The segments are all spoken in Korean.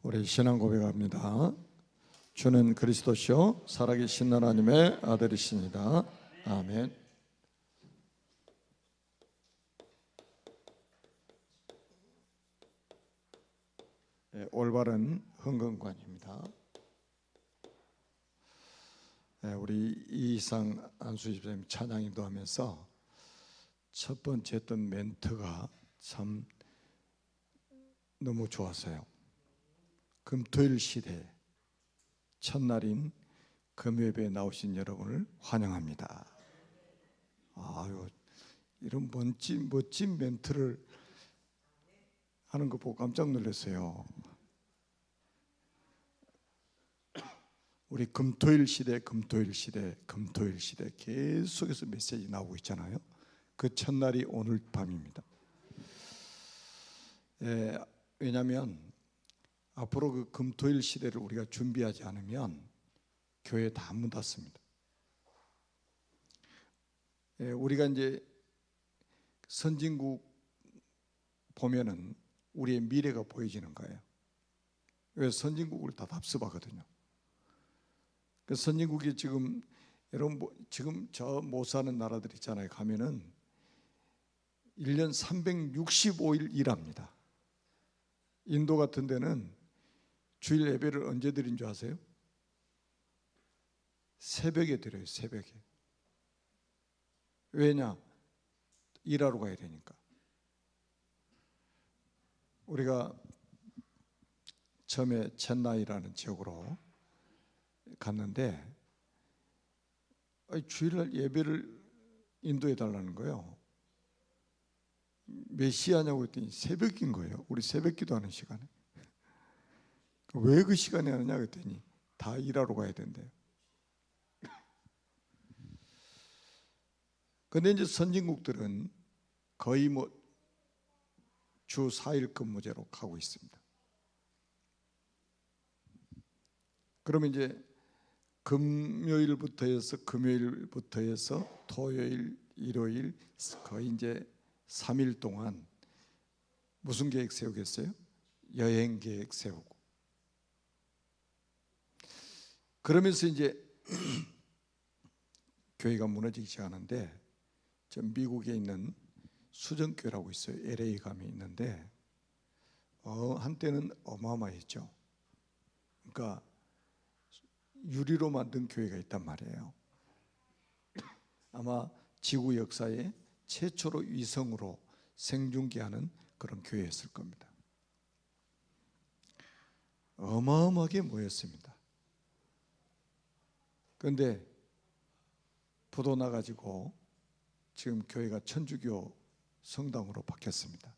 우리 신앙 고백합니다. 주는 그리스도시요 살아계신 하나님의 아들이십니다. 아멘. 네, 올바른 흥건관입니다. 네, 우리 이상 안수집사님 찬양 인도하면서 첫 번째 했던 멘트가 참 너무 좋았어요. 금토일 시대 첫날인 금요일에 나오신 여러분을 환영합니다. 아유, 이런 멋진 멘트를 하는 거 보고 깜짝 놀랐어요. 우리 금토일 시대 계속해서 메시지 나오고 있잖아요. 그 첫날이 오늘 밤입니다. 왜냐하면 앞으로 그 금토일 시대를 우리가 준비하지 않으면 교회 다 문 닫습니다. 우리가 이제 선진국 보면은 우리의 미래가 보여지는 거예요. 왜 선진국을 다 답습하거든요. 그 선진국이 지금 여러분 지금 저 못 사는 나라들 있잖아요. 가면은 1년 365일 일합니다. 인도 같은 데는 주일 예배를 언제 드린 줄 아세요? 새벽에 드려요. 새벽에. 왜냐? 일하러 가야 되니까. 우리가 처음에 첸나이라는 지역으로 갔는데 주일날 예배를 인도해 달라는 거예요. 몇 시하냐고 했더니 새벽인 거예요. 우리 새벽 기도하는 시간에. 왜 그 시간에 하느냐 그랬더니 다 일하러 가야 된대요. 근데 이제 선진국들은 거의 주 4일 근무제로 가고 있습니다. 그러면 이제 금요일부터 해서 토요일, 일요일 거의 이제 3일 동안 무슨 계획 세우겠어요? 여행 계획 세우고. 그러면서 이제 교회가 무너지기 시작하는데 저 미국에 있는 수정교회라고 있어요. LA 감이 있는데 한때는 어마어마했죠. 그러니까 유리로 만든 교회가 있단 말이에요. 아마 지구 역사에 최초로 위성으로 생중계하는 그런 교회였을 겁니다. 어마어마하게 모였습니다. 그런데 부도 나가지고 지금 교회가 천주교 성당으로 바뀌었습니다.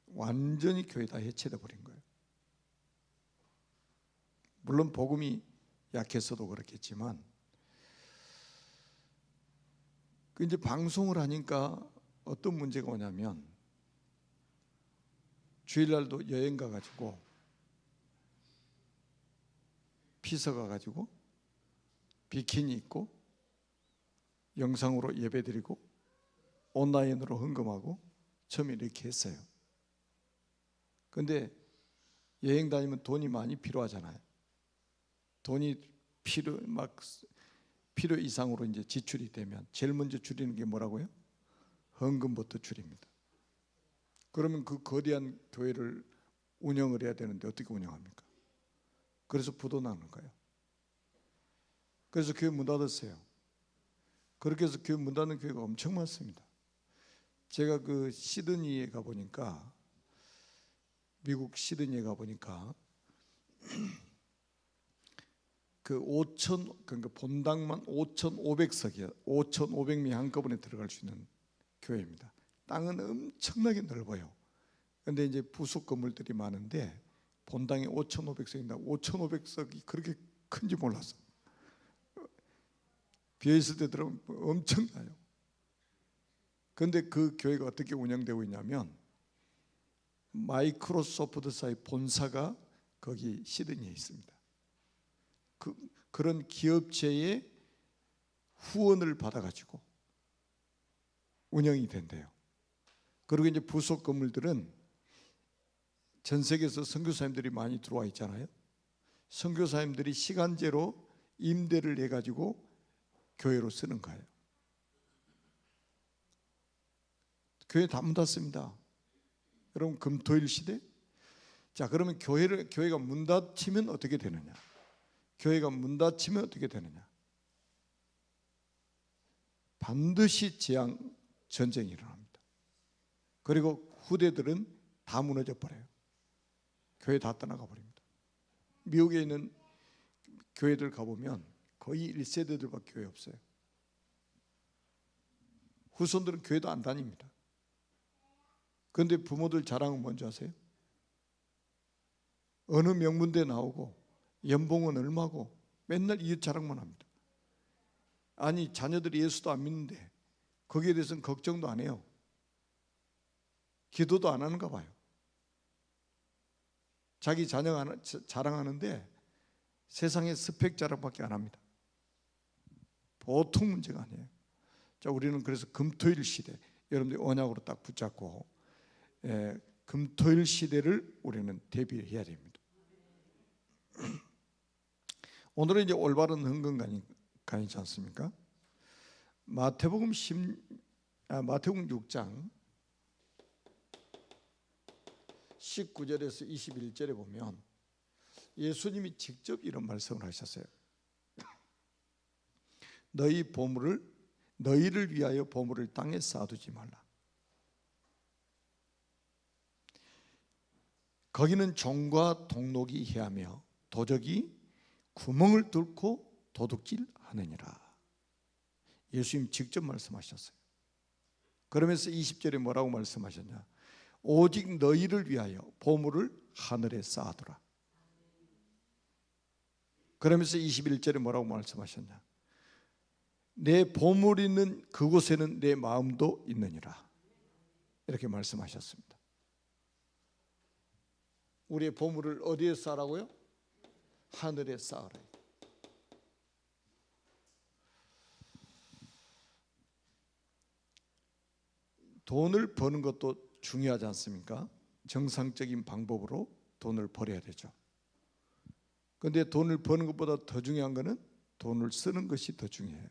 완전히 교회 다 해체돼 버린 거예요. 물론 복음이 약했어도 그렇겠지만 이제 방송을 하니까 어떤 문제가 오냐면 주일날도 여행 가가지고 피서 가가지고 비키니 입고 영상으로 예배드리고 온라인으로 헌금하고 처음에 이렇게 했어요. 그런데 여행 다니면 돈이 많이 필요하잖아요. 돈이 필요 이상으로 이제 지출이 되면 제일 먼저 줄이는 게 뭐라고요? 헌금부터 줄입니다. 그러면 그 거대한 교회를 운영을 해야 되는데 어떻게 운영합니까? 그래서 부도 나는 거예요. 그래서 교회 문 닫았어요. 그렇게 해서 교회 문 닫는 교회가 엄청 많습니다. 제가 그 시드니에 가보니까 미국 시드니에 가보니까 그러니까 본당만 5,500석이에요. 5,500명이 한꺼번에 들어갈 수 있는 교회입니다. 땅은 엄청나게 넓어요. 그런데 이제 부속 건물들이 많은데 본당에 5,500석인데 5,500석이 그렇게 큰지 몰랐어. 비어있을 때 들어오면 엄청나요. 그런데 그 교회가 어떻게 운영되고 있냐면 마이크로소프트사의 본사가 거기 시드니에 있습니다. 그런 기업체의 후원을 받아가지고 운영이 된대요. 그리고 이제 부속 건물들은 전 세계에서 선교사님들이 많이 들어와 있잖아요. 선교사님들이 시간제로 임대를 해가지고 교회로 쓰는 거예요. 교회 다 문 닫습니다. 여러분, 금토일 시대. 자, 그러면 교회가 문 닫히면 어떻게 되느냐? 교회가 문 닫히면 어떻게 되느냐? 반드시 재앙, 전쟁이 일어납니다. 그리고 후대들은 다 무너져 버려요. 교회 다 떠나가 버립니다. 미국에 있는 교회들 가보면 거의 1세대들밖에 교회 없어요. 후손들은 교회도 안 다닙니다. 그런데 부모들 자랑은 뭔지 아세요? 어느 명문대 나오고 연봉은 얼마고 맨날 이웃 자랑만 합니다. 아니, 자녀들이 예수도 안 믿는데 거기에 대해서는 걱정도 안 해요. 기도도 안 하는가 봐요. 자기 자녀가 자랑하는데 세상의 스펙 자랑밖에 안 합니다. 보통 문제가 아니에요. 자, 우리는 그래서 금토일 시대, 여러분들이 언약으로 딱 붙잡고 금토일 시대를 우리는 대비해야 됩니다. 오늘은 이제 올바른 흥건간이지 않습니까? 마태복음 6장 19절에서 21절에 보면 예수님이 직접 이런 말씀을 하셨어요. 너희를 위하여 보물을 땅에 쌓아두지 말라. 거기는 종과 동록이 해하며 도적이 구멍을 뚫고 도둑질하느니라. 예수님 직접 말씀하셨어요. 그러면서 20절에 뭐라고 말씀하셨냐? 오직 너희를 위하여 보물을 하늘에 쌓아두라. 그러면서 21절에 뭐라고 말씀하셨냐? 내 보물 있는 그곳에는 내 마음도 있느니라. 이렇게 말씀하셨습니다. 우리의 보물을 어디에 쌓으라고요? 하늘에 쌓으라. 돈을 버는 것도 중요하지 않습니까? 정상적인 방법으로 돈을 벌어야 되죠. 그런데 돈을 버는 것보다 더 중요한 것은 돈을 쓰는 것이 더 중요해요.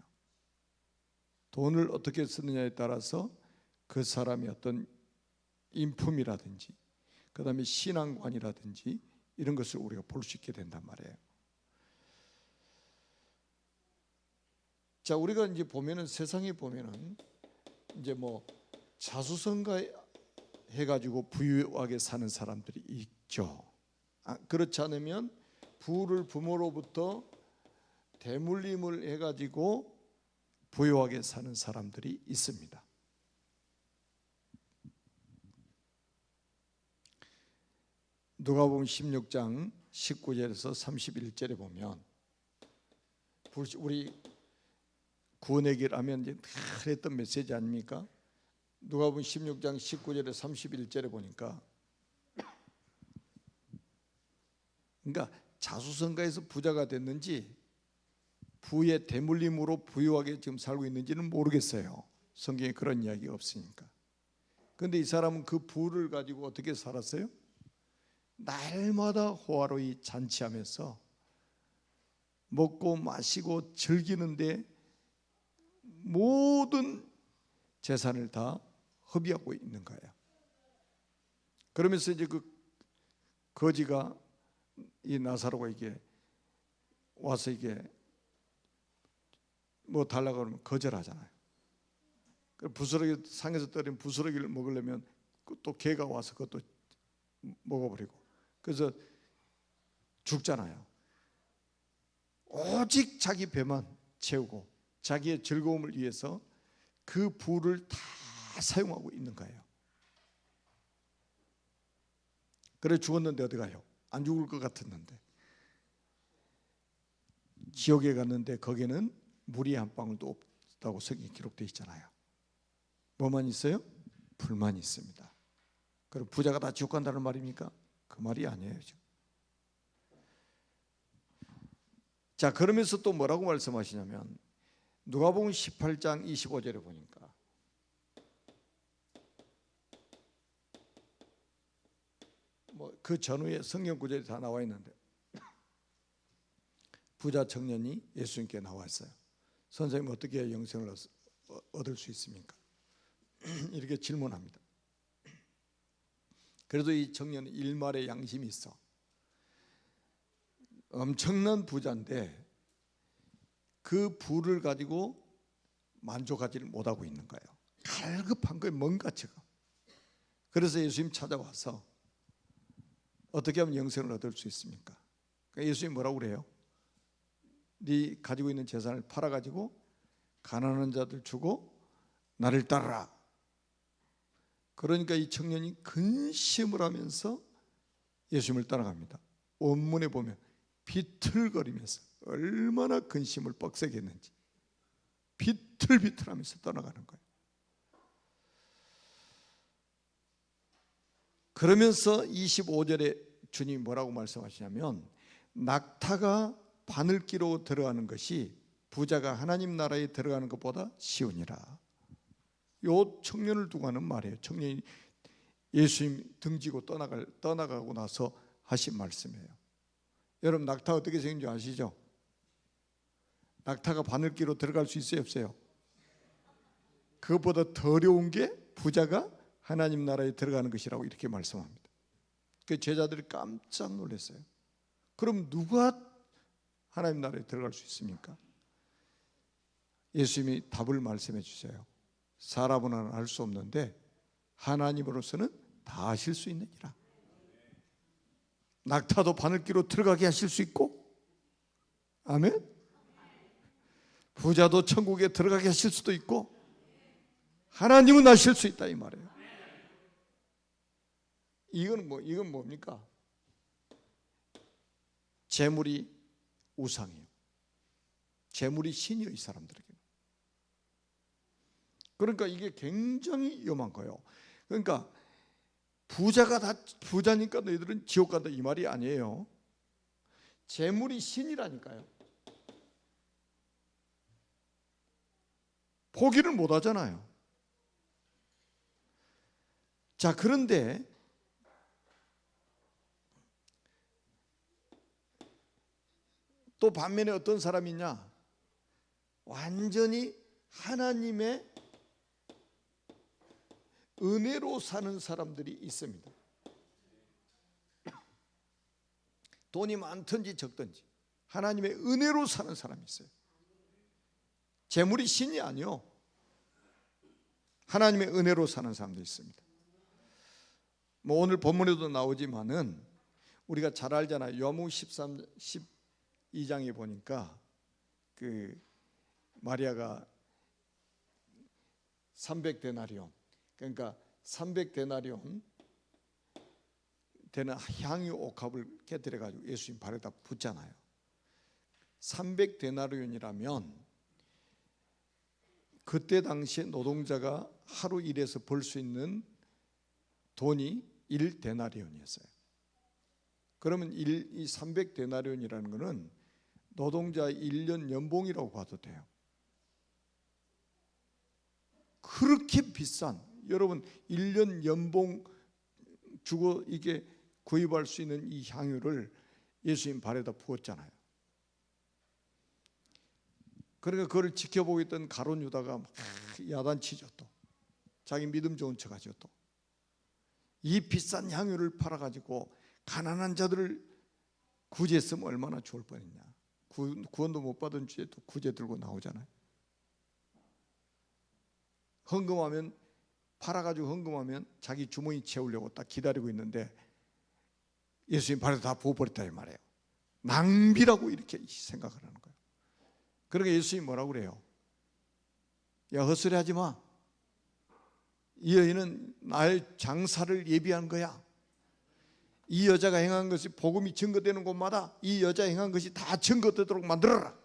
돈을 어떻게 쓰느냐에 따라서 그 사람이 어떤 인품이라든지 그 다음에 신앙관이라든지 이런 것을 우리가 볼 수 있게 된단 말이에요. 자, 우리가 이제 보면은 세상에 보면은 이제 뭐 자수성가 해가지고 부유하게 사는 사람들이 있죠. 그렇지 않으면 부를 부모로부터 대물림을 해가지고 부유하게 사는 사람들이 있습니다. 누가복음 16장 19절에서 31절에 보면 우리 구원의 길 하면 이제 늘 했던 메시지 아닙니까? 누가복음 16장 19절에 31절에 보니까 그러니까 자수성가해서 부자가 됐는지 부의 대물림으로 부유하게 지금 살고 있는지는 모르겠어요. 성경에 그런 이야기가 없으니까. 그런데 이 사람은 그 부를 가지고 어떻게 살았어요? 날마다 호화로이 잔치하면서 먹고 마시고 즐기는데 모든 재산을 다 허비하고 있는 거예요. 그러면서 이제 그 거지가 이 나사로가 이게 와서 이게 뭐 달라고 하면 거절하잖아요. 부스러기 상에서 떨어진 부스러기를 먹으려면 또 개가 와서 그것도 먹어버리고 그래서 죽잖아요. 오직 자기 배만 채우고 자기의 즐거움을 위해서 그 부를 다 사용하고 있는 거예요. 그래 죽었는데 어디 가요? 안 죽을 것 같았는데 지옥에 갔는데 거기는 물이 한 방울도 없다고 성경에 기록되어 있잖아요. 뭐만 있어요? 불만 있습니다. 그럼 부자가 다 지옥 간다는 말입니까? 그 말이 아니에요. 자, 그러면서 또 뭐라고 말씀하시냐면 누가복음 18장 25절에 보니까 뭐 그 전후에 성경 구절이 다 나와 있는데 부자 청년이 예수님께 나왔어요. 선생님 어떻게 해야 영생을 얻을 수 있습니까? 이렇게 질문합니다. 그래도 이 청년은 일말의 양심이 있어. 엄청난 부자인데 그 부를 가지고 만족하지를 못하고 있는 거예요. 갈급한 거예요. 뭔가 지금. 그래서 예수님 찾아와서 어떻게 하면 영생을 얻을 수 있습니까? 그러니까 예수님 뭐라고 그래요? 네 가지고 있는 재산을 팔아가지고 가난한 자들 주고 나를 따르라. 그러니까 이 청년이 근심을 하면서 예수님을 따라갑니다. 원문에 보면 비틀거리면서 얼마나 근심을 빡세게 했는지 비틀비틀하면서 떠나가는 거예요. 그러면서 25절에 주님이 뭐라고 말씀하시냐면 낙타가 바늘기로 들어가는 것이 부자가 하나님 나라에 들어가는 것보다 쉬우니라. 요 청년을 두고 하는 말이에요. 청년이 예수님 등지고 떠나가고 나서 하신 말씀이에요. 여러분 낙타 어떻게 생긴지 아시죠? 낙타가 바늘기로 들어갈 수 있어요 없어요? 그것보다 더 어려운 게 부자가 하나님 나라에 들어가는 것이라고 이렇게 말씀합니다. 그 제자들이 깜짝 놀랐어요. 그럼 누가 하나님 나라에 들어갈 수 있습니까? 예수님이 답을 말씀해 주세요. 사람은 알 수 없는데 하나님으로서는 다 하실 수 있느니라. 낙타도 바늘기로 들어가게 하실 수 있고, 아멘. 부자도 천국에 들어가게 하실 수도 있고, 하나님은 하실 수 있다 이 말이에요. 이건 뭡니까? 재물이 우상이에요. 재물이 신이에요, 이 사람들에게. 그러니까 이게 굉장히 위험한 거예요. 그러니까 부자가 다 부자니까 너희들은 지옥 간다 이 말이 아니에요. 재물이 신이라니까요. 포기를 못 하잖아요. 자, 그런데 또 반면에 어떤 사람이 있냐? 완전히 하나님의 은혜로 사는 사람들이 있습니다. 돈이 많든지 적든지 하나님의 은혜로 사는 사람이 있어요. 재물이 신이 아니요, 하나님의 은혜로 사는 사람도 있습니다. 뭐 오늘 본문에도 나오지만은 우리가 잘 알잖아요. 요한복음 12장에 보니까 그 마리아가 300데나리온, 그러니까 300데나리온 되는 향유 옥합을 깨뜨려 가지고 예수님 발에다 붓잖아요. 300데나리온이라면 그때 당시에 노동자가 하루 일해서 벌 수 있는 돈이 1데나리온이었어요. 그러면 이 300데나리온이라는 것은 노동자 1년 연봉이라고 봐도 돼요. 그렇게 비싼, 여러분 1년 연봉 주고 이게 구입할 수 있는 이 향유를 예수님 발에다 부었잖아요. 그러니까 그걸 지켜보고 있던 가룟 유다가 막 야단치죠. 또 자기 믿음 좋은 척하죠. 또 이 비싼 향유를 팔아가지고 가난한 자들을 구제했으면 얼마나 좋을 뻔했냐. 구원도 못 받은 주에 또 구제 들고 나오잖아요. 헌금하면, 팔아가지고 헌금하면 자기 주머니 채우려고 딱 기다리고 있는데 예수님 발에 다 부어버렸다 이 말이에요. 낭비라고 이렇게 생각을 하는 거예요. 그러니까 예수님이 뭐라고 그래요? 야, 헛소리 하지 마. 이 여인은 나의 장사를 예비한 거야. 이 여자가 행한 것이 복음이 증거되는 곳마다 이 여자 행한 것이 다 증거되도록 만들어라.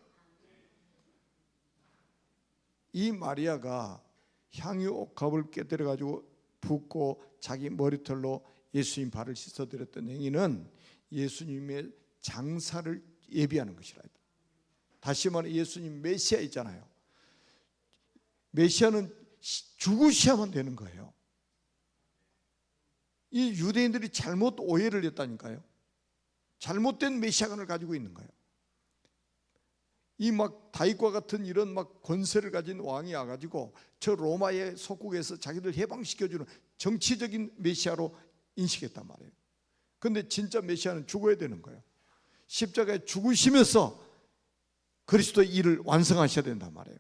이 마리아가 향유 옥합을 깨뜨려 가지고 붓고 자기 머리털로 예수님 발을 씻어드렸던 행위는 예수님의 장사를 예비하는 것이라. 다시 말해 예수님 메시아 있잖아요. 메시아는 죽으셔야만 되는 거예요. 이 유대인들이 잘못 오해를 했다니까요. 잘못된 메시아관을 가지고 있는 거예요. 이 막 다윗과 같은 이런 막 권세를 가진 왕이 와가지고 저 로마의 속국에서 자기들 해방시켜주는 정치적인 메시아로 인식했단 말이에요. 근데 진짜 메시아는 죽어야 되는 거예요. 십자가에 죽으시면서 그리스도의 일을 완성하셔야 된단 말이에요.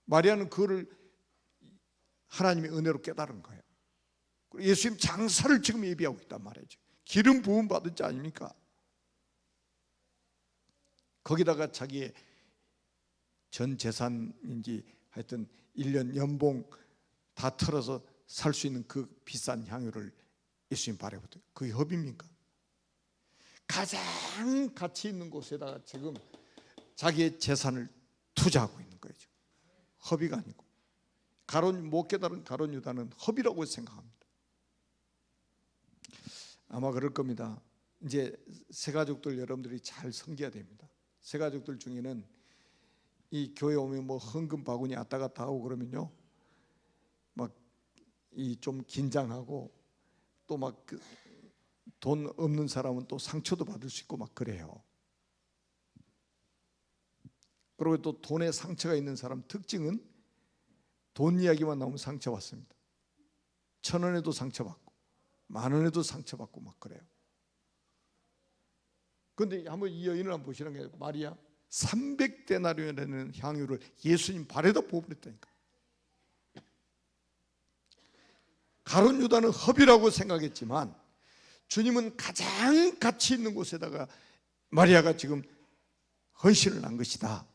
마리아는 그거를 하나님의 은혜로 깨달은 거예요. 예수님 장사를 지금 예비하고 있단 말이죠. 기름 부음 받은 자 아닙니까? 거기다가 자기의 전 재산인지 하여튼 1년 연봉 다 털어서 살 수 있는 그 비싼 향유를 예수님 발에 붙여요. 그게 허비입니까? 가장 가치 있는 곳에다가 지금 자기의 재산을 투자하고 있는 거예요. 허비가 아니고. 못 깨달은 가룟 유다는 허비라고 생각합니다. 아마 그럴 겁니다. 이제 새가족들 여러분들이 잘 섬겨야 됩니다. 새가족들 중에는 이 교회 오면 뭐 헌금 바구니 왔다 갔다 하고 그러면요, 막 이 좀 긴장하고 또 막 돈 없는 사람은 또 상처도 받을 수 있고 막 그래요. 그리고 또 돈에 상처가 있는 사람 특징은 돈 이야기만 나오면 상처받습니다. 1,000원에도 상처받고 10,000원에도 상처받고 막 그래요. 그런데 한번 이 여인을 한번 보시라는 게 마리아 300데나리온이라는 향유를 예수님 발에다 부어버렸다니까. 가룟 유다는 허비라고 생각했지만 주님은 가장 가치 있는 곳에다가 마리아가 지금 헌신을 한 것이다,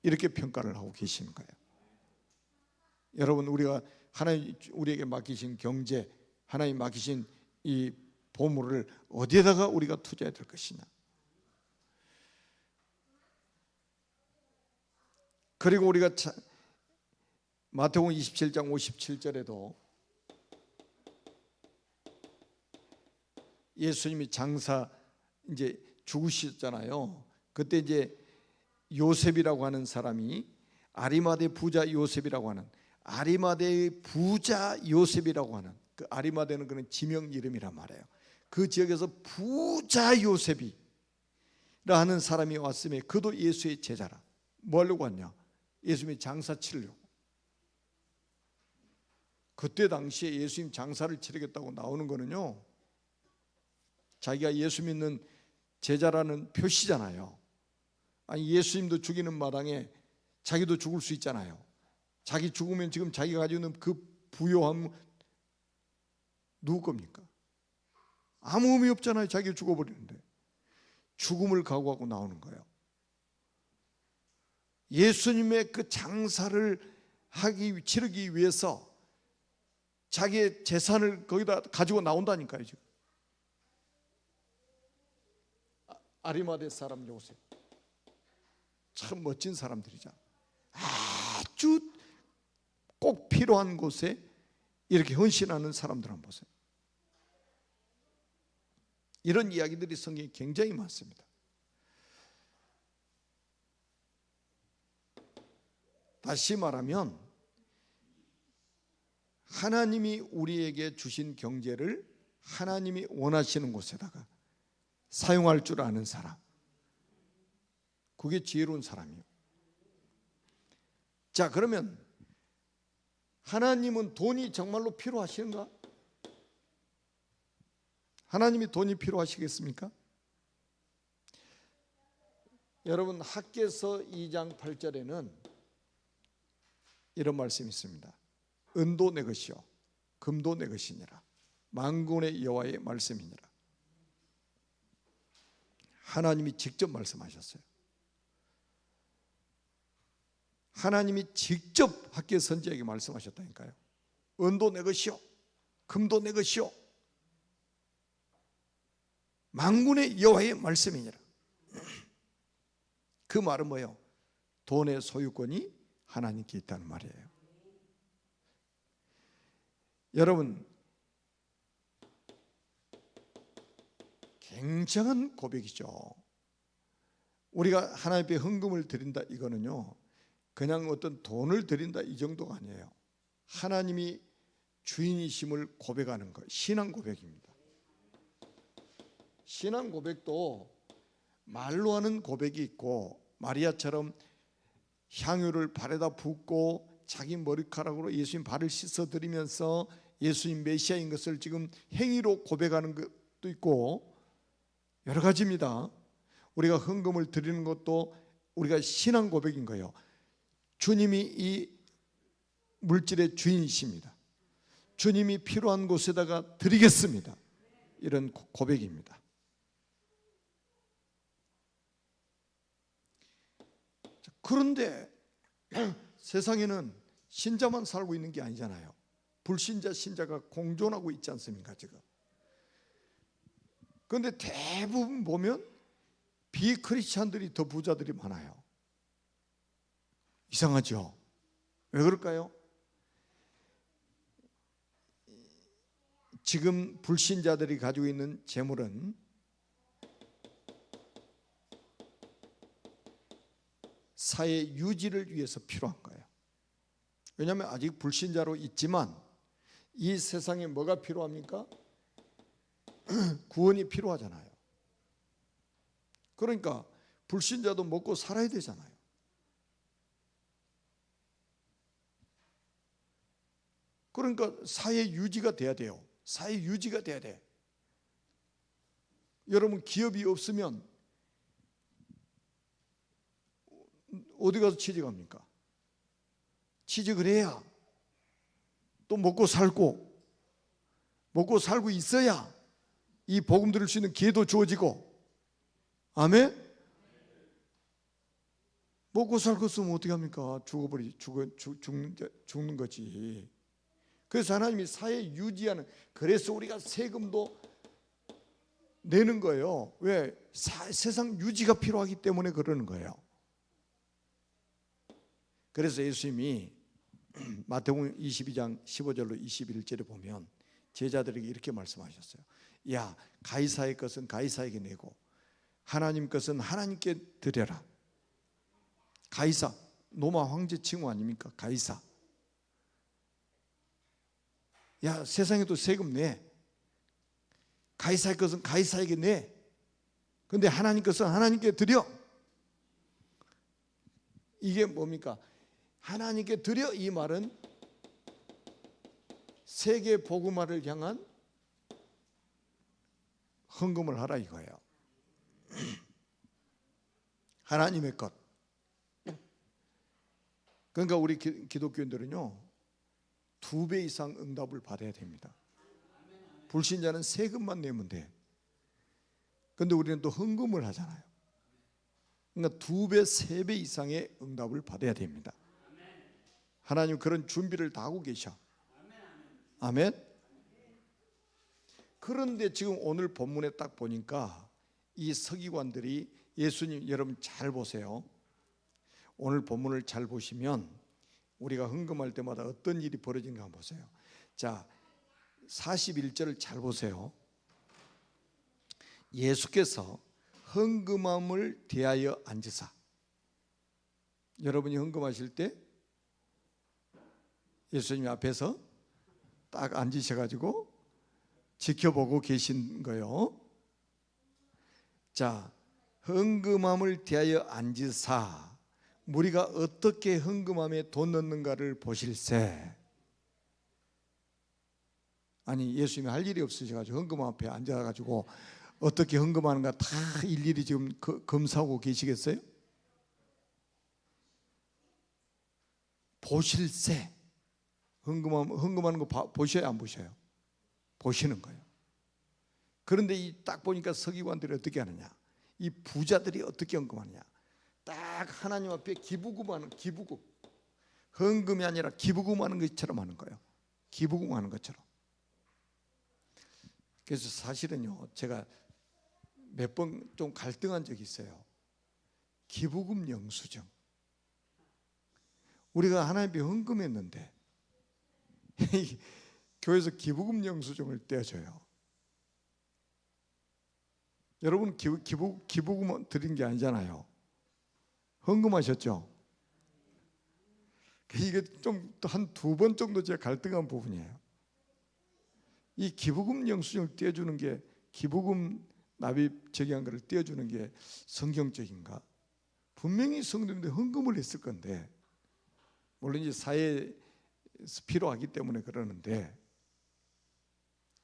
이렇게 평가를 하고 계시는 거예요. 여러분, 우리가 하나님 우리에게 맡기신 경제, 하나님 맡기신 이 보물을 어디에다가 우리가 투자해야 될 것이냐. 그리고 우리가 마태복음 27장 57절에도 예수님이 장사 이제 죽으셨잖아요. 그때 이제 요셉이라고 하는 사람이 아리마대 부자 요셉이라고 하는, 아리마대의 부자 요셉이라고 하는, 그 아리마대는 그런 지명 이름이란 말이에요. 그 지역에서 부자 요셉이라 하는 사람이 왔으며 그도 예수의 제자라. 뭐 하려고 왔냐? 예수님이 장사 치려고. 그때 당시에 예수님 장사를 치르겠다고 나오는 거는요, 자기가 예수 믿는 제자라는 표시잖아요. 아니, 예수님도 죽이는 마당에 자기도 죽을 수 있잖아요. 자기 죽으면 지금 자기가 가지고 있는 그 부요함 누구 겁니까? 아무 의미 없잖아요. 자기가 죽어버리는데. 죽음을 각오하고 나오는 거예요. 예수님의 그 장사를 치르기 위해서 자기의 재산을 거기다 가지고 나온다니까요. 지금 아리마대 사람 요셉, 참 멋진 사람들이잖아. 아주 꼭 필요한 곳에 이렇게 헌신하는 사람들 한번 보세요. 이런 이야기들이 성경에 굉장히 많습니다. 다시 말하면 하나님이 우리에게 주신 경제를 하나님이 원하시는 곳에다가 사용할 줄 아는 사람, 그게 지혜로운 사람이에요. 자, 그러면 하나님은 돈이 정말로 필요하신가? 하나님이 돈이 필요하시겠습니까? 여러분, 학개서 2장 8절에는 이런 말씀이 있습니다. 은도 내 것이요 금도 내 것이니라. 만군의 여호와의 말씀이니라. 하나님이 직접 말씀하셨어요. 하나님이 직접 학개 선지자에게 말씀하셨다니까요. 은도 내 것이요 금도 내 것이요 만군의 여호와의 말씀이니라. 그 말은 뭐예요? 돈의 소유권이 하나님께 있다는 말이에요. 여러분, 굉장한 고백이죠. 우리가 하나님 앞에 헌금을 드린다, 이거는요 그냥 어떤 돈을 드린다 이 정도가 아니에요. 하나님이 주인이심을 고백하는 것, 신앙 고백입니다. 신앙 고백도 말로 하는 고백이 있고, 마리아처럼 향유를 발에다 붓고 자기 머리카락으로 예수님 발을 씻어드리면서 예수님 메시아인 것을 지금 행위로 고백하는 것도 있고 여러 가지입니다. 우리가 헌금을 드리는 것도 우리가 신앙 고백인 거예요. 주님이 이 물질의 주인이십니다. 주님이 필요한 곳에다가 드리겠습니다. 이런 고백입니다. 그런데 세상에는 신자만 살고 있는 게 아니잖아요. 불신자, 신자가 공존하고 있지 않습니까 지금? 그런데 대부분 보면 비크리스찬들이 더 부자들이 많아요. 이상하죠? 왜 그럴까요? 지금 불신자들이 가지고 있는 재물은 사회 유지를 위해서 필요한 거예요. 왜냐하면 아직 불신자로 있지만 이 세상에 뭐가 필요합니까? 구원이 필요하잖아요. 그러니까 불신자도 먹고 살아야 되잖아요. 그러니까 사회 유지가 돼야 돼요. 사회 유지가 돼야 돼. 여러분 기업이 없으면 어디 가서 취직합니까? 취직을 해야 또 먹고 살고 있어야 이 복음 들을 수 있는 기회도 주어지고. 아멘? 먹고 살고 있으면 어떻게 합니까? 죽는 거지. 그래서 하나님이 사회 유지하는, 그래서 우리가 세금도 내는 거예요. 왜? 세상 유지가 필요하기 때문에 그러는 거예요. 그래서 예수님이 마태복음 22장 15절로 21절에 보면 제자들에게 이렇게 말씀하셨어요. 야, 가이사의 것은 가이사에게 내고 하나님 것은 하나님께 드려라. 가이사, 로마 황제 칭호 아닙니까? 가이사. 야, 세상에도 세금 내. 가이사의 것은 가이사에게 내. 근데 하나님 것은 하나님께 드려. 이게 뭡니까? 하나님께 드려, 이 말은 세계 복음화를 향한 헌금을 하라 이거예요. 하나님의 것. 그러니까 우리 기독교인들은요 2배 이상 응답을 받아야 됩니다. 불신자는 세금만 내면 돼. 그런데 우리는 또 헌금을 하잖아요. 그러니까 2배, 3배 이상의 응답을 받아야 됩니다. 하나님 그런 준비를 다 하고 계셔. 아멘. 그런데 지금 오늘 본문에 딱 보니까 이 서기관들이 예수님, 여러분 잘 보세요. 오늘 본문을 잘 보시면 우리가 헌금할 때마다 어떤 일이 벌어지는가 한번 보세요. 자, 41절을 잘 보세요. 예수께서 헌금함을 대하여 앉으사. 여러분이 헌금하실 때 예수님 앞에서 딱 앉으셔가지고 지켜보고 계신 거예요. 자, 헌금함을 대하여 앉으사 우리가 어떻게 헌금함에 돈 넣는가를 보실세. 아니 예수님이 할 일이 없으셔가지고 헌금함 앞에 앉아가지고 어떻게 헌금하는가 다 일일이 지금 검사하고 계시겠어요? 보실세. 헌금하는 거 보셔야 안 보셔요? 보시는 거예요. 그런데 이 딱 보니까 서기관들이 어떻게 하느냐, 이 부자들이 어떻게 헌금하느냐, 딱 하나님 앞에 기부금하는, 기부금, 헌금이 아니라 기부금하는 것처럼 하는 거예요. 기부금하는 것처럼. 그래서 사실은요 제가 몇 번 좀 갈등한 적이 있어요. 기부금 영수증, 우리가 하나님 앞에 헌금했는데 교회에서 기부금 영수증을 떼어줘요. 여러분 기부금 드린 게 아니잖아요. 헌금하셨죠? 이게 좀 한 2번 정도 제가 갈등한 부분이에요. 이 기부금 영수증을 떼어주는 게, 기부금 납입 정의한 것을 떼어주는 게 성경적인가? 분명히 성도님들 헌금을 했을 건데, 물론 이제 사회에서 필요하기 때문에 그러는데,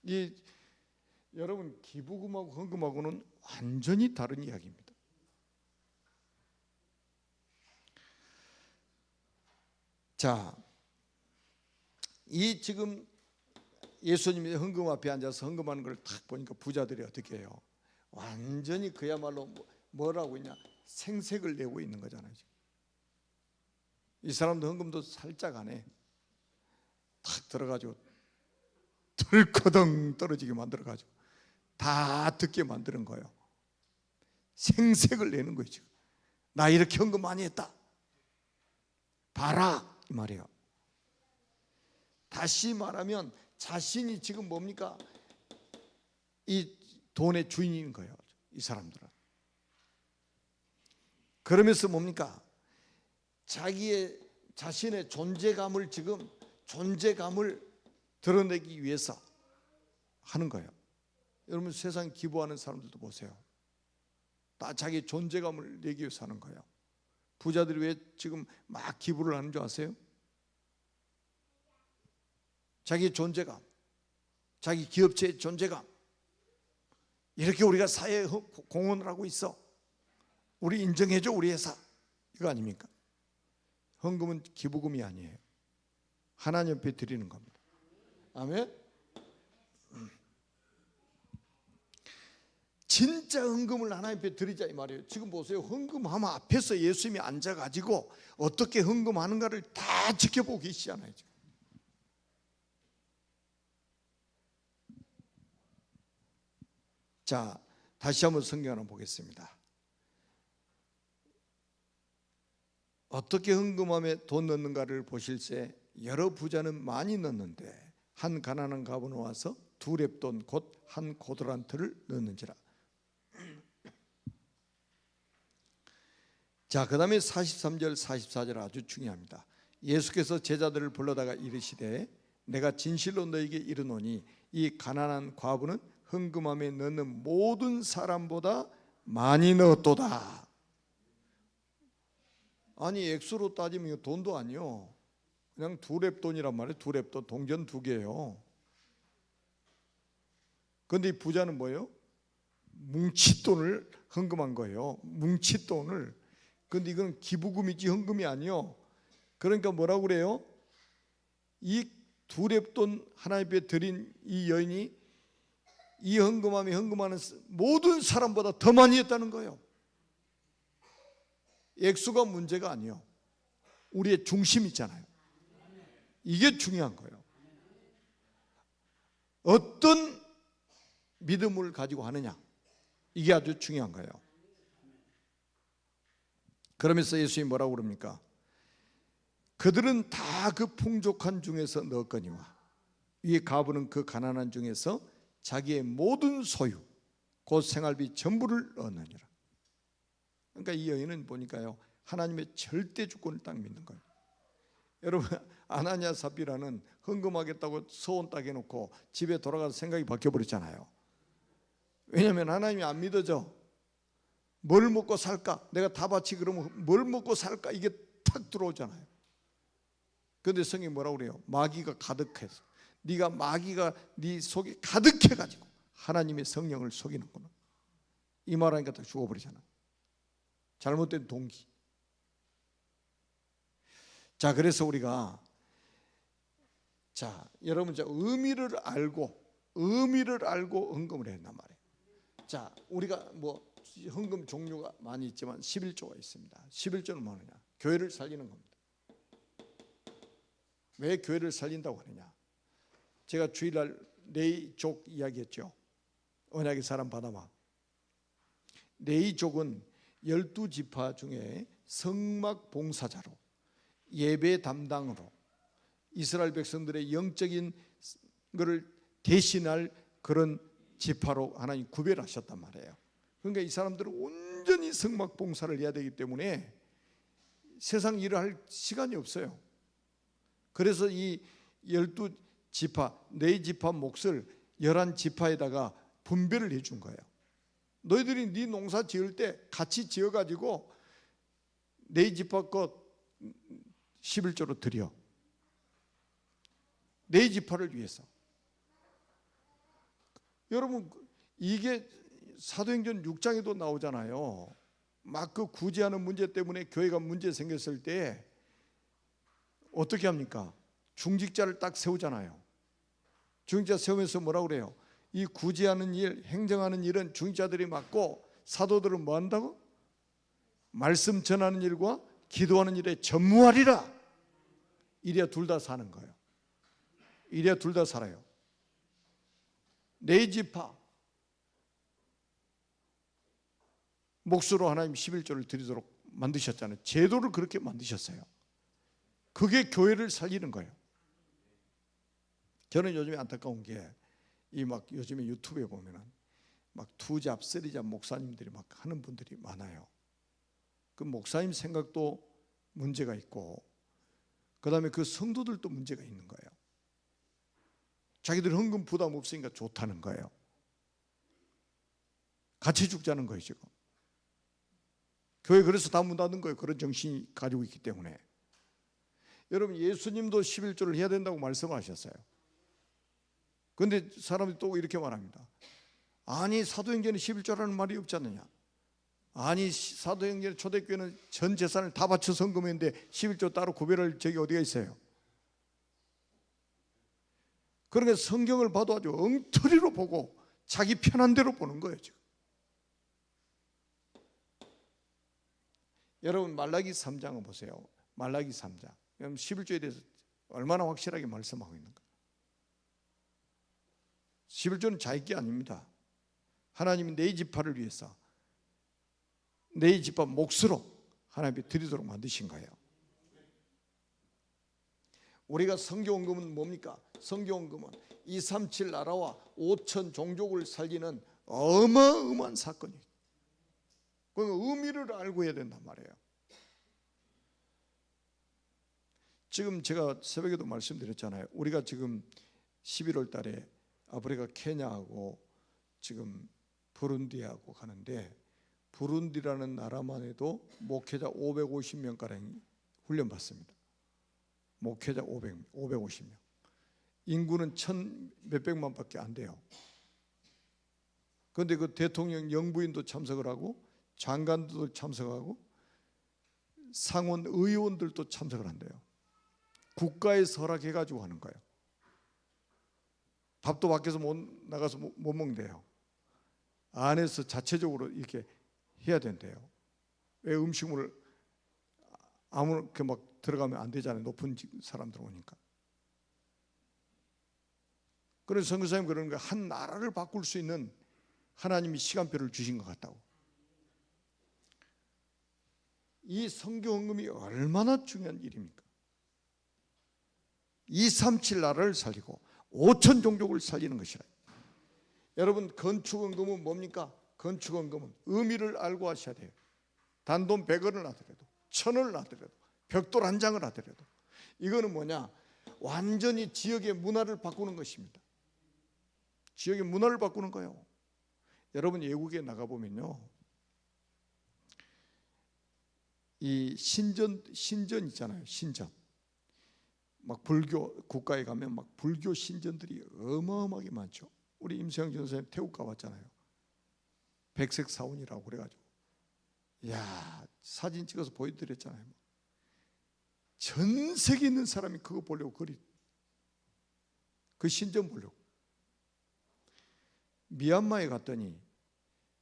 이 여러분 기부금하고 헌금하고는 완전히 다른 이야기입니다. 자, 이 지금 예수님이 헌금 앞에 앉아서 헌금하는 걸 딱 보니까 부자들이 어떻게 해요? 완전히 그야말로 뭐라고 있냐? 생색을 내고 있는 거잖아요. 지금. 이 사람도 헌금도 살짝 안 해. 탁 들어가지고 덜커덩 떨어지게 만들어가지고 다 듣게 만드는 거예요. 생색을 내는 거예요. 지금. 나 이렇게 헌금 많이 했다, 봐라, 이 말이에요. 다시 말하면 자신이 지금 뭡니까? 이 돈의 주인인 거예요, 이 사람들은. 그러면서 뭡니까? 자신의 존재감을 지금 드러내기 위해서 하는 거예요. 여러분 세상 기부하는 사람들도 보세요. 다 자기 존재감을 내기 위해서 하는 거예요. 부자들이 왜 지금 막 기부를 하는 줄 아세요? 자기 존재감, 자기 기업체의 존재감. 이렇게 우리가 사회에 공헌을 하고 있어, 우리 인정해줘, 우리 회사, 이거 아닙니까? 헌금은 기부금이 아니에요. 하나님 앞에 드리는 겁니다. 아멘. 진짜 헌금을 하나님 앞에 드리자 이 말이에요. 지금 보세요. 헌금하면 앞에서 예수님이 앉아가지고 어떻게 헌금하는가를 다 지켜보고 계시잖아요. 지금. 자, 다시 한번 성경 하나 보겠습니다. 어떻게 헌금함에 돈 넣는가를 보실세 여러 부자는 많이 넣는데 한 가난한 가부는 와서 두 렙돈 곧 한 고드란트를 넣는지라. 자, 그 다음에 43절 44절 아주 중요합니다. 예수께서 제자들을 불러다가 이르시되 내가 진실로 너에게 이르노니 이 가난한 과부는 헌금함에 넣는 모든 사람보다 많이 넣었도다. 아니 액수로 따지면 이거 돈도 아니요, 그냥 두 렙돈이란 말이에요. 두 렙돈, 동전 두 개예요. 그런데 이 부자는 뭐예요? 뭉칫돈을 헌금한 거예요. 뭉칫돈을. 그런데 이건 기부금이지 헌금이 아니요. 그러니까 뭐라고 그래요? 이 두 렙돈 하나님 앞에 드린 이 여인이 이 헌금함에 헌금하는 모든 사람보다 더 많이 했다는 거예요. 액수가 문제가 아니에요. 우리의 중심 있잖아요. 이게 중요한 거예요. 어떤 믿음을 가지고 하느냐, 이게 아주 중요한 거예요. 그러면서 예수님이 뭐라고 그럽니까? 그들은 다 그 풍족한 중에서 넣었거니와 이 가부는 그 가난한 중에서 자기의 모든 소유 곧 생활비 전부를 얻느니라. 그러니까 이 여인은 보니까요, 하나님의 절대 주권을 딱 믿는 거예요. 여러분 아나니아 삽비라는 헌금하겠다고 소원 딱 해놓고 집에 돌아가서 생각이 바뀌어버렸잖아요. 왜냐하면 하나님이 안 믿어져. 뭘 먹고 살까? 내가 다 바치 그러면 뭘 먹고 살까? 이게 탁 들어오잖아요. 그런데 성경이 뭐라고 그래요? 마귀가 가득해서, 네가 마귀가 네 속에 가득해가지고 하나님의 성령을 속이는구나, 이 말하니까 다 죽어버리잖아. 잘못된 동기. 자, 그래서 우리가 여러분 의미를 알고 헌금을 해야 한단 말이에요. 자, 우리가 뭐 헌금 종류가 많이 있지만 11조가 있습니다. 11조는 뭐냐? 교회를 살리는 겁니다. 왜 교회를 살린다고 하느냐? 제가 주일날 레이족 이야기했죠. 언약의 사람 바나바. 레이족은 12지파 중에 성막 봉사자로, 예배 담당으로 이스라엘 백성들의 영적인 것을 대신할 그런 지파로 하나님 구별하셨단 말이에요. 그러니까 이 사람들은 온전히 성막 봉사를 해야 되기 때문에 세상 일을 할 시간이 없어요. 그래서 이 12지파, 네 지파 몫을 11지파에다가 분배를 해준 거예요. 너희들이 네 농사 지을 때 같이 지어가지고 네 지파 것 11조로 드려. 네 지파를 위해서. 여러분, 이게 사도행전 6장에도 나오잖아요. 막 그 구제하는 문제 때문에 교회가 문제 생겼을 때 어떻게 합니까? 중직자를 딱 세우잖아요. 중직자 세우면서 뭐라고 그래요? 이 구제하는 일, 행정하는 일은 중직자들이 맡고 사도들은 뭐 한다고? 말씀 전하는 일과 기도하는 일에 전무하리라. 이래야 둘 다 사는 거예요. 이래야 둘 다 살아요. 네 지파 몫으로 하나님 11조를 드리도록 만드셨잖아요. 제도를 그렇게 만드셨어요. 그게 교회를 살리는 거예요. 저는 요즘에 안타까운 게 이 막 요즘에 유튜브에 보면은 막 투잡, 쓰리잡 목사님들이 막 하는 분들이 많아요. 그 목사님 생각도 문제가 있고, 그 다음에 그 성도들도 문제가 있는 거예요. 자기들 헌금 부담 없으니까 좋다는 거예요. 같이 죽자는 거예요 지금. 교회 그래서 다 문 닫은 거예요. 그런 정신이 가지고 있기 때문에. 여러분, 예수님도 11조를 해야 된다고 말씀하셨어요. 그런데 사람들이 또 이렇게 말합니다. 아니, 사도행전에 11조라는 말이 없지 않느냐. 아니, 사도행전 초대교회는 전 재산을 다 바쳐 헌금했는데 11조 따로 구별할 적이 어디가 있어요? 그러니까 성경을 봐도 아주 엉터리로 보고 자기 편한 대로 보는 거예요 지금. 여러분, 말라기 3장을 보세요. 말라기 3장. 여러분, 11조에 대해서 얼마나 확실하게 말씀하고 있는가. 11조는 자기 게 아닙니다. 하나님이 네 지파를 위해서 네 지파 몫으로 하나님이 드리도록 만드신 거예요. 우리가 선교헌금은 뭡니까? 선교헌금은 237 나라와 5천 종족을 살리는 어마어마한 사건이에요. 그 의미를 알고 해야 된단 말이에요. 지금 제가 새벽에도 말씀드렸잖아요. 우리가 지금 11월 달에 아프리카 케냐하고 지금 부룬디하고 가는데, 부룬디라는 나라만 해도 목회자 550명가량 훈련받습니다. 목회자 550명. 인구는 1,000 몇백만밖에 안 돼요. 그런데 그 대통령 영부인도 참석을 하고 장관들도 참석하고 상원 의원들도 참석을 한대요. 국가에서 허락해가지고 하는 거예요. 밥도 밖에서 못 나가서 못 먹는데요. 안에서 자체적으로 이렇게 해야 된대요. 왜? 음식물을 아무렇게 막 들어가면 안 되잖아요. 높은 사람들 오니까. 그래서 선교사님 그러는 거예요. 한 나라를 바꿀 수 있는 하나님이 시간표를 주신 것 같다고. 이 선교헌금이 얼마나 중요한 일입니까? 237 나라를 살리고 5천 종족을 살리는 것이라. 여러분, 건축헌금은 뭡니까? 건축헌금은 의미를 알고 하셔야 돼요. 단돈 100원을 하더라도 1,000원을 하더라도 벽돌 한 장을 하더라도 이거는 뭐냐? 완전히 지역의 문화를 바꾸는 것입니다. 지역의 문화를 바꾸는 거예요. 여러분, 외국에 나가보면요, 이 신전 있잖아요. 신전. 막 불교 국가에 가면 막 불교 신전들이 어마어마하게 많죠. 우리 임수영 전사님 태국 가봤잖아요. 백색 사원이라고 그래가지고, 야, 사진 찍어서 보여드렸잖아요. 전 세계에 있는 사람이 그거 보려고 그 신전 보려고. 미얀마에 갔더니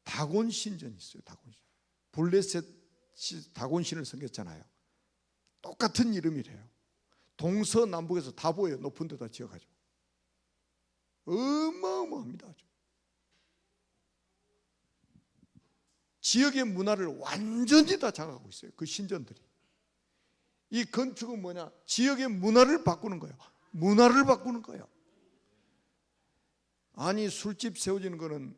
다곤 신전이 있어요. 다곤 신. 블레셋 다곤신을 섬겼잖아요. 똑같은 이름이래요. 동서남북에서 다 보여요. 높은 데다 지어가지고. 어마어마합니다. 아주. 지역의 문화를 완전히 다 장악하고 있어요. 그 신전들이. 이 건축은 뭐냐? 지역의 문화를 바꾸는 거예요. 문화를 바꾸는 거예요. 아니, 술집 세워지는 거는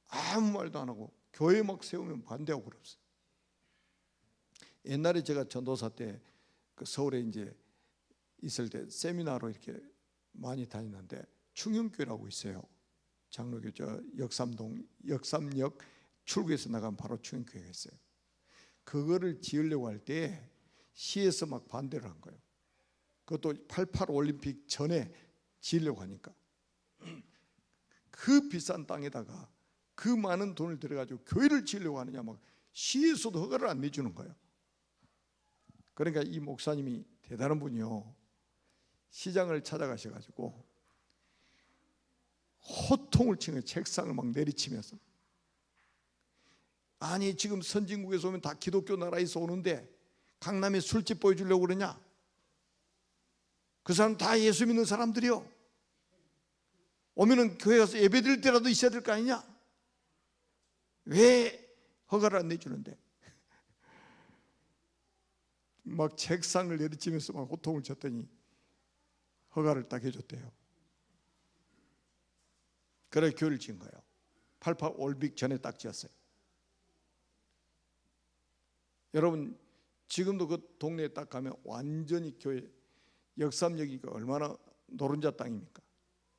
아무 말도 안 하고 교회 막 세우면 반대하고 그랬어요. 옛날에 제가 전도사 때 그 서울에 이제 있을 때 세미나로 이렇게 많이 다니는데 충영교회라고 있어요. 장로교 저 역삼역 출구에서 나가면 바로 충영교회가 있어요. 그거를 지으려고 할 때 시에서 막 반대를 한 거예요. 그것도 88 올림픽 전에 지으려고 하니까 그 비싼 땅에다가 그 많은 돈을 들여가지고 교회를 지으려고 하느냐, 막 시에서도 허가를 안 내주는 거예요. 그러니까 이 목사님이 대단한 분이요, 시장을 찾아가셔가지고 호통을 치는, 책상을 막 내리치면서, 아니 지금 선진국에서 오면 다 기독교 나라에서 오는데 강남에 술집 보여주려고 그러냐? 그 사람 다 예수 믿는 사람들이요. 오면은 교회 가서 예배 드릴 때라도 있어야 될 거 아니냐? 왜 허가를 안 내주는데? 막 책상을 내리치면서 막 호통을 쳤더니 허가를 딱 해줬대요. 그래 교회를 지은 거예요. 88 올림픽 전에 딱 지었어요. 여러분 지금도 그 동네에 딱 가면 완전히 교회, 역삼역이니까 얼마나 노른자 땅입니까?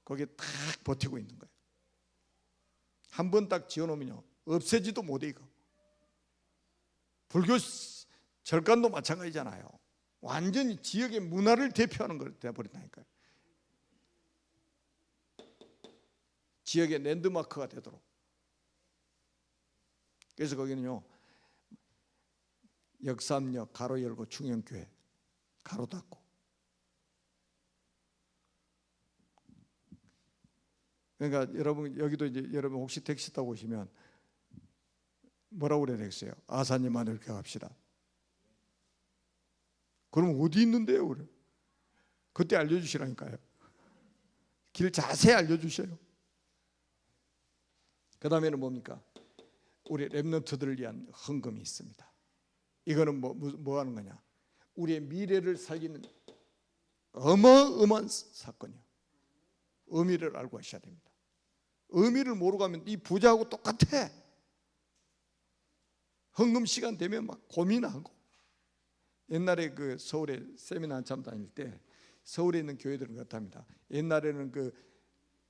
거기에 딱 버티고 있는 거예요. 한 번 딱 지어놓으면요 없애지도 못해. 이거 불교 절간도 마찬가지잖아요. 완전히 지역의 문화를 대표하는 걸 되어버린다니까요. 지역의 랜드마크가 되도록. 그래서 거기는요 역삼역 가로 열고 충영교회 가로 닫고. 그러니까 여러분 여기도 이제 여러분 혹시 택시 타고 오시면 뭐라고 그래야 되겠어요? 아사님만 이렇게 갑시다. 그럼 어디 있는데요? 그래. 그때 알려주시라니까요. 길 자세히 알려주셔요. 그 다음에는 뭡니까? 우리 렘넌트들을 위한 헌금이 있습니다. 이거는 뭐 하는 거냐? 우리의 미래를 살리는 어마어마한 사건이요. 의미를 알고 하셔야 됩니다. 의미를 모르고 가면 이 부자하고 똑같아. 헌금 시간 되면 막 고민하고. 옛날에 그 서울에 세미나 한참 다닐 때 서울에 있는 교회들은 그렇답니다. 옛날에는 그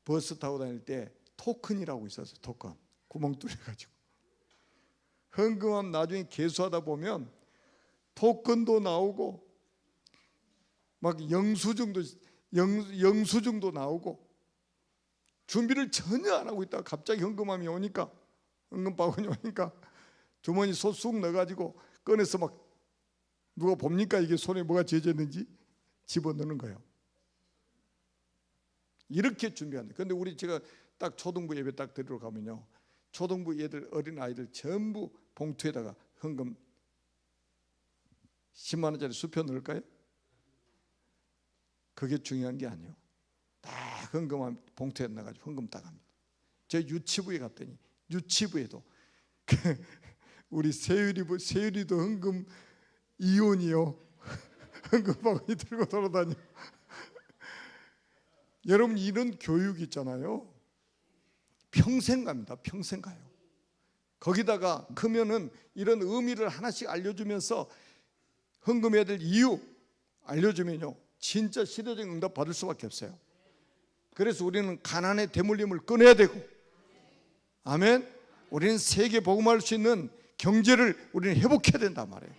버스 타고 다닐 때 토큰이라고 있었어요. 토큰 구멍 뚫려가지고 헌금하면 나중에 계수하다 보면 토큰도 나오고 막 영수증도 나오고 준비를 전혀 안 하고 있다가 갑자기 헌금함이 오니까, 헌금 바구니 오니까 주머니 쏙 넣어가지고 꺼내서 막 누가 봅니까? 이게 손에 뭐가 쥐어졌는지 집어넣는 거예요. 이렇게 준비한다. 그런데 우리 제가 딱 초등부 예배 딱 드리러 가면요, 초등부 애들, 어린 아이들 전부 봉투에다가 헌금 10만 원짜리 수표 넣을까요? 그게 중요한 게 아니에요. 다 헌금한 봉투에 넣어가지고 헌금 딱 합니다. 저 유치부에 갔더니 유치부에도 우리 세율이도 헌금 이혼이요. 헌금 바구니 들고 돌아다녀. 여러분 이런 교육 있잖아요. 평생 갑니다. 평생 가요. 거기다가 크면은 이런 의미를 하나씩 알려주면서 헌금해야 될 이유 알려주면요 진짜 시대적 응답 받을 수밖에 없어요. 그래서 우리는 가난의 대물림을 끊어야 되고, 아멘. 우리는 세계 복음할 수 있는 경제를 우리는 회복해야 된단 말이에요.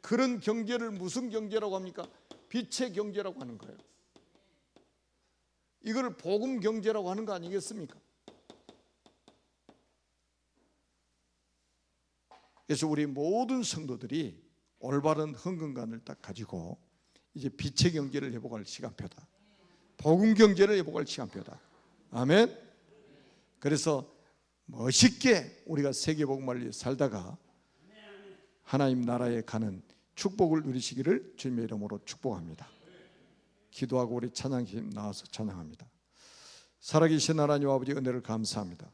그런 경제를 무슨 경제라고 합니까? 빛의 경제라고 하는 거예요. 이걸 복음 경제라고 하는 거 아니겠습니까? 그래서 우리 모든 성도들이 올바른 헌금관을 딱 가지고 이제 빛의 경제를 회복할 시간표다. 복음 경제를 회복할 시간표다. 아멘. 그래서 멋있게 우리가 세계 복음을 살다가 하나님 나라에 가는 축복을 누리시기를 주님의 이름으로 축복합니다. 기도하고 우리 찬양팀 나와서 찬양합니다. 살아계신 하나님 아버지 은혜를 감사합니다.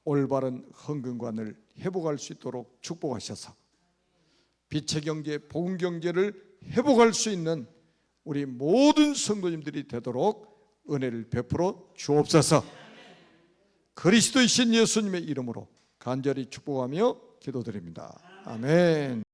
올바른 헌금관을 회복할 수 있도록 축복하셔서 빛의 경제, 복음 경제를 회복할 수 있는 우리 모든 성도님들이 되도록 은혜를 베풀어 주옵소서. 그리스도이신 예수님의 이름으로 간절히 축복하며 기도드립니다. 아멘.